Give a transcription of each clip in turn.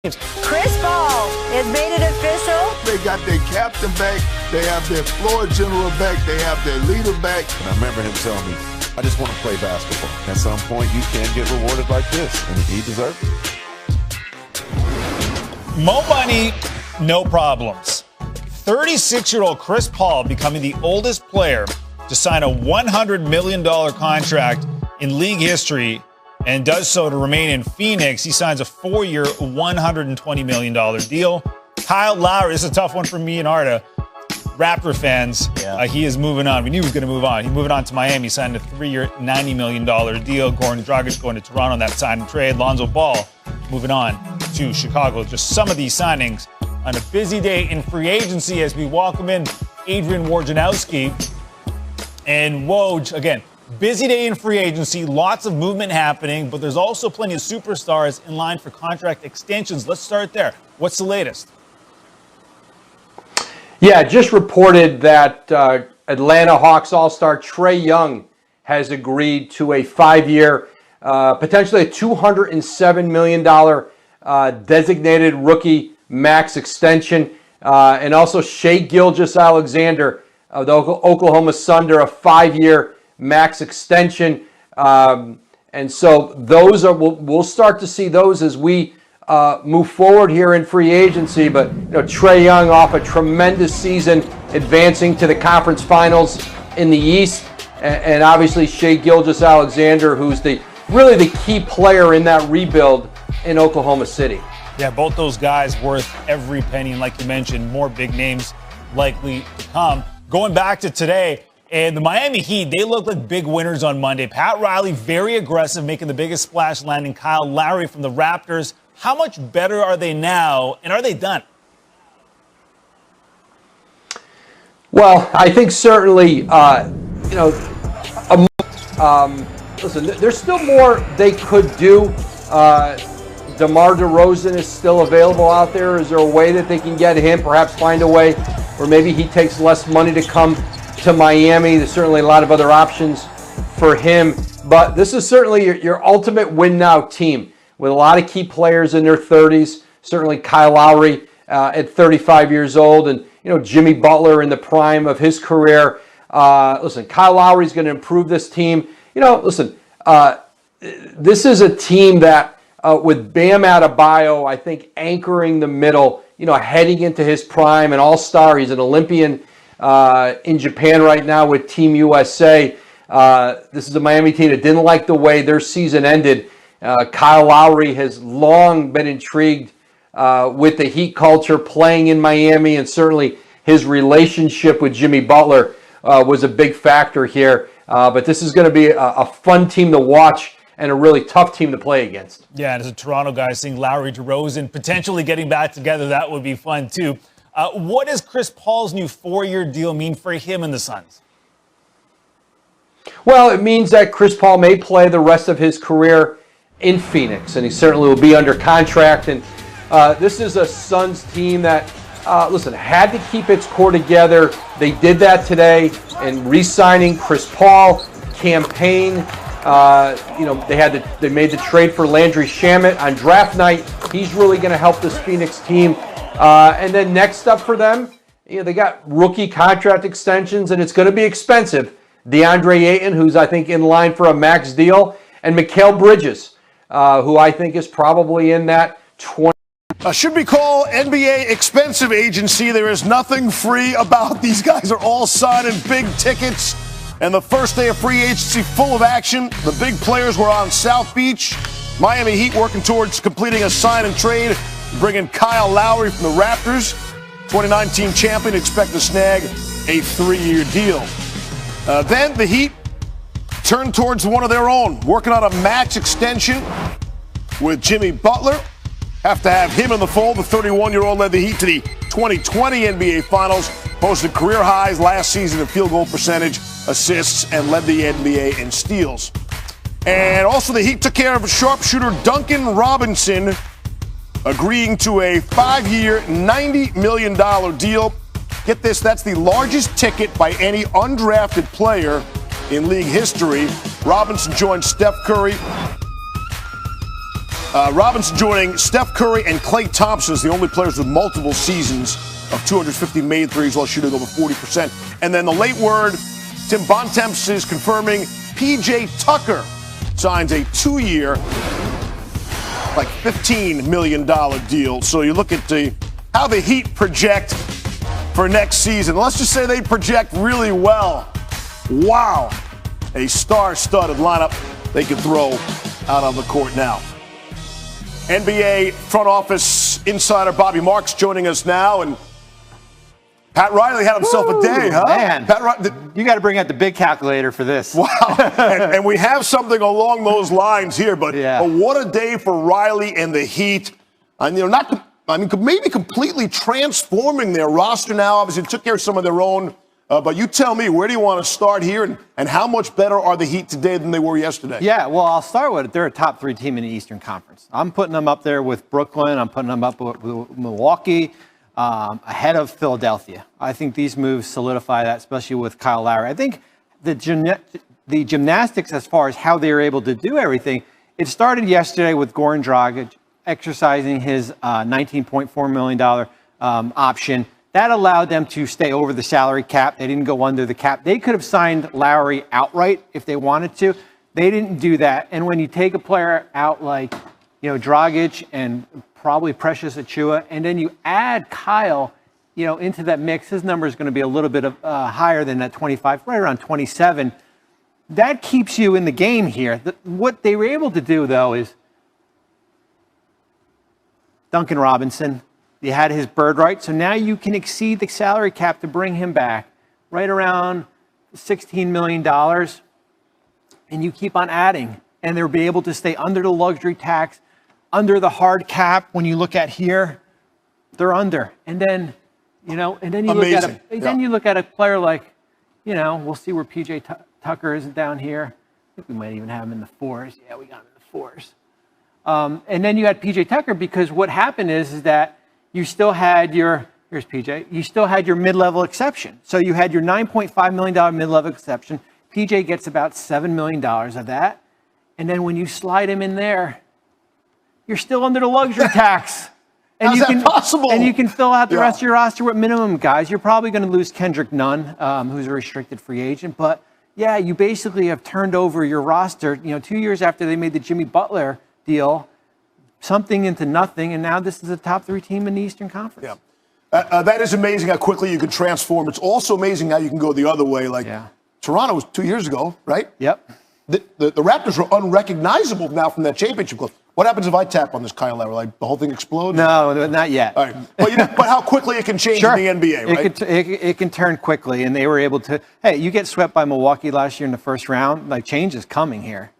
Chris Paul has made it official. They got their captain back. They have their floor general back. They have their leader back. And I remember him telling me, I just want to play basketball. At some point, you can get rewarded like this, and he deserved it. Mo money, no problems. 36-year-old Chris Paul becoming the oldest player to sign a $100 million contract in league history, and does so to remain in Phoenix. He signs a 4-year, $120 million deal. Kyle Lowry, this is a tough one for me and Arda. Raptor fans, he is moving on. We knew he was going to move on. He moved on to Miami, signed a 3-year, $90 million deal. Goran Dragic going to Toronto on that sign and trade. Lonzo Ball moving on to Chicago. Just some of these signings on a busy day in free agency as we welcome in Adrian Wojnarowski. And Woj, again, busy day in free agency, lots of movement happening, but there's also plenty of superstars in line for contract extensions. Let's start there. What's the latest? Yeah, just reported that Atlanta Hawks All-Star Trae Young has agreed to a 5-year, potentially a $207 million designated rookie max extension. And also Shai Gilgeous-Alexander of the Oklahoma Thunder, a 5-year max extension. And so those are, we'll start to see those as we move forward here in free agency. But Trae Young off a tremendous season, advancing to the conference finals in the East, and obviously Shai Gilgeous-Alexander, who's really the key player in that rebuild in Oklahoma City. Yeah, both those guys worth every penny, and like you mentioned, more big names likely to come. Going back to today, and the Miami Heat, they look like big winners on Monday. Pat Riley, very aggressive, making the biggest splash, landing Kyle Lowry from the Raptors. How much better are they now, and are they done? Well, I think certainly, listen, there's still more they could do. DeMar DeRozan is still available out there. Is there a way that they can get him, perhaps find a way, or maybe he takes less money to come to Miami? There's certainly a lot of other options for him. But this is certainly your ultimate win-now team with a lot of key players in their 30s. Certainly Kyle Lowry at 35 years old, and Jimmy Butler in the prime of his career. Listen, Kyle Lowry's going to improve this team. This is a team that with Bam Adebayo, I think, anchoring the middle, heading into his prime, an all-star. He's an Olympian in Japan right now with Team USA. This is a Miami team that didn't like the way their season ended. Kyle Lowry has long been intrigued with the Heat culture, playing in Miami, and certainly his relationship with Jimmy Butler was a big factor here. But this is going to be a fun team to watch and a really tough team to play against. Yeah, and as a Toronto guy, seeing Lowry, DeRozan potentially getting back together, that would be fun too. What does Chris Paul's new 4-year deal mean for him and the Suns? Well, it means that Chris Paul may play the rest of his career in Phoenix, and he certainly will be under contract. And this is a Suns team that, had to keep its core together. They did that today, and re-signing Chris Paul, campaign. They made the trade for Landry Shamet on draft night. He's really going to help this Phoenix team. And then next up for them, they got rookie contract extensions, and it's going to be expensive. DeAndre Ayton, who's I think in line for a max deal, and Mikal Bridges, who I think is probably in that 20. Should we call NBA expensive agency? There is nothing free about these guys. Are all signing big tickets. And the first day of free agency full of action. The big players were on South Beach. Miami Heat working towards completing a sign and trade, bringing Kyle Lowry from the Raptors. 2019 champion, expect to snag a 3-year deal. Then the Heat turned towards one of their own, working on a max extension with Jimmy Butler. Have to have him in the fold. The 31-year-old led the Heat to the 2020 NBA Finals, posted career highs last season in field goal percentage, assists, and led the NBA in steals. And also the Heat took care of sharpshooter Duncan Robinson, agreeing to a 5-year, $90 million deal. Get this, that's the largest ticket by any undrafted player in league history. Robinson joined Steph Curry Robinson joining Steph Curry and Klay Thompson as the only players with multiple seasons of 250 made threes while shooting over 40%. And then the late word, Tim Bontemps is confirming P.J. Tucker signs a 2-year, like $15 million deal. So you look at how the Heat project for next season. Let's just say they project really well. Wow. A star-studded lineup they can throw out on the court now. NBA front office insider Bobby Marks joining us now. And Pat Riley had himself a day, huh? Man, you got to bring out the big calculator for this. Wow. and we have something along those lines here. But what a day for Riley and the Heat. And, maybe completely transforming their roster now. Obviously, took care of some of their own. But you tell me, where do you want to start here? And how much better are the Heat today than they were yesterday? Yeah, well, I'll start with it. They're a top 3 team in the Eastern Conference. I'm putting them up there with Brooklyn. I'm putting them up with Milwaukee, ahead of Philadelphia. I think these moves solidify that, especially with Kyle Lowry. I think the gymnastics as far as how they were able to do everything, it started yesterday with Goran Dragic exercising his $19.4 million option. That allowed them to stay over the salary cap. They didn't go under the cap. They could have signed Lowry outright if they wanted to. They didn't do that. And when you take a player out like, Dragic and probably Precious Achiuwa, and then you add Kyle, into that mix, his number is going to be a little bit higher than that 25, right around 27. That keeps you in the game here. What they were able to do, though, is Duncan Robinson. You had his bird right, so now you can exceed the salary cap to bring him back right around $16 million, and you keep on adding, and they'll be able to stay under the luxury tax, under the hard cap. When you look at here, they're under, and then you look at a player like, we'll see where P.J. Tucker is down here. I think we might even have him in the 4s. Yeah, we got him in the 4s. And then you had P.J. Tucker, because what happened is that you still had here's PJ, you still had your mid-level exception. So you had your $9.5 million mid-level exception. PJ gets about $7 million of that. And then when you slide him in there, you're still under the luxury tax. And How's that possible? And you can fill out the rest of your roster with minimum guys. You're probably going to lose Kendrick Nunn, who's a restricted free agent. But, yeah, you basically have turned over your roster, 2 years after they made the Jimmy Butler deal, something into nothing, and now this is a top 3 team in the Eastern Conference. Yeah, that is amazing how quickly you can transform. It's also amazing how you can go the other way. Toronto was 2 years ago, right? Yep. The Raptors were unrecognizable now from that championship club. What happens if I tap on this Kyle Lowry? Like the whole thing explodes? No, not yet. All right. But how quickly it can change in the NBA, right? It can turn quickly, and they were able to. Hey, you get swept by Milwaukee last year in the first round. Like, change is coming here.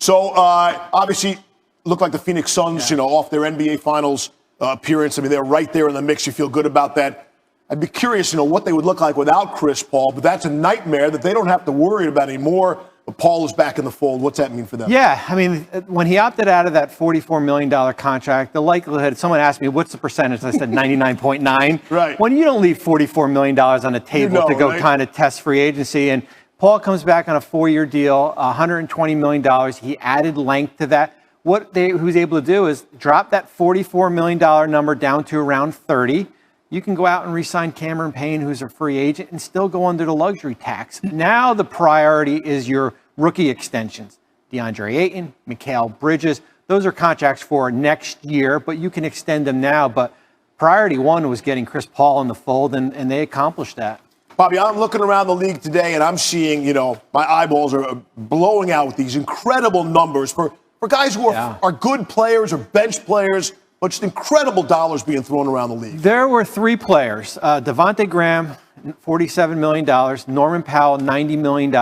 So obviously, look like the Phoenix Suns, off their NBA Finals appearance. I mean, they're right there in the mix. You feel good about that. I'd be curious, what they would look like without Chris Paul, but that's a nightmare that they don't have to worry about anymore. But Paul is back in the fold. What's that mean for them? Yeah, I mean, when he opted out of that $44 million contract, the likelihood, someone asked me, what's the percentage? I said 99.9. Right. When you don't leave $44 million on the table to go kind of test free agency, and Paul comes back on a 4-year deal, $120 million. He added length to that. What he was able to do is drop that $44 million number down to around 30. You can go out and re-sign Cameron Payne, who's a free agent, and still go under the luxury tax. Now the priority is your rookie extensions. DeAndre Ayton, Mikal Bridges. Those are contracts for next year, but you can extend them now. But priority one was getting Chris Paul in the fold, and they accomplished that. Bobby, I'm looking around the league today, and I'm seeing, my eyeballs are blowing out with these incredible numbers for guys who are good players or bench players, but just incredible dollars being thrown around the league. There were 3 players. Devontae Graham, $47 million. Norman Powell, $90 million.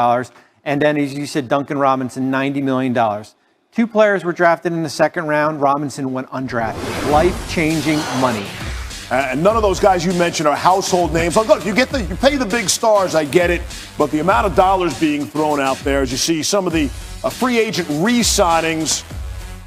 And then, as you said, Duncan Robinson, $90 million. 2 players were drafted in the second round. Robinson went undrafted. Life-changing money. And none of those guys you mentioned are household names. Look, you pay the big stars, I get it. But the amount of dollars being thrown out there, as you see some of the free agent re-signings,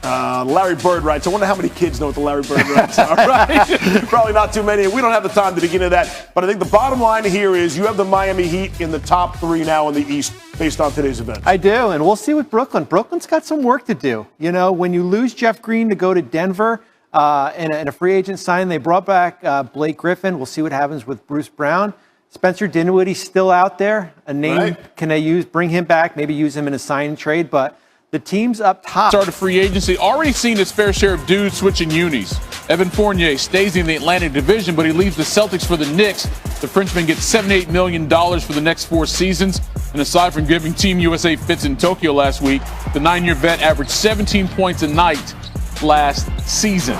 Larry Bird rights. I wonder how many kids know what the Larry Bird rights are, right? Probably not too many. We don't have the time to dig into that. But I think the bottom line here is you have the Miami Heat in the top 3 now in the East. based on today's event. I do, and we'll see with Brooklyn. Brooklyn's got some work to do. You know, when you lose Jeff Green to go to Denver in a free agent signing, they brought back Blake Griffin. We'll see what happens with Bruce Brown. Spencer Dinwiddie's still out there. A name, right. Can they bring him back, maybe use him in a sign and trade, but the team's up top. Started free agency, already seen his fair share of dudes switching unis. Evan Fournier stays in the Atlantic Division, but he leaves the Celtics for the Knicks. The Frenchman gets $78 million for the next 4 seasons. And aside from giving Team USA fits in Tokyo last week, the 9-year vet averaged 17 points a night last season.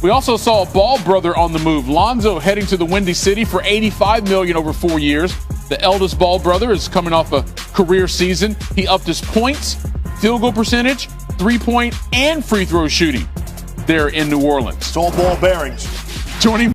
We also saw a Ball brother on the move. Lonzo heading to the Windy City for $85 million over 4 years. The eldest Ball brother is coming off a career season. He upped his points, field goal percentage, 3-point, and free throw shooting there in New Orleans. It's all ball bearings. Joining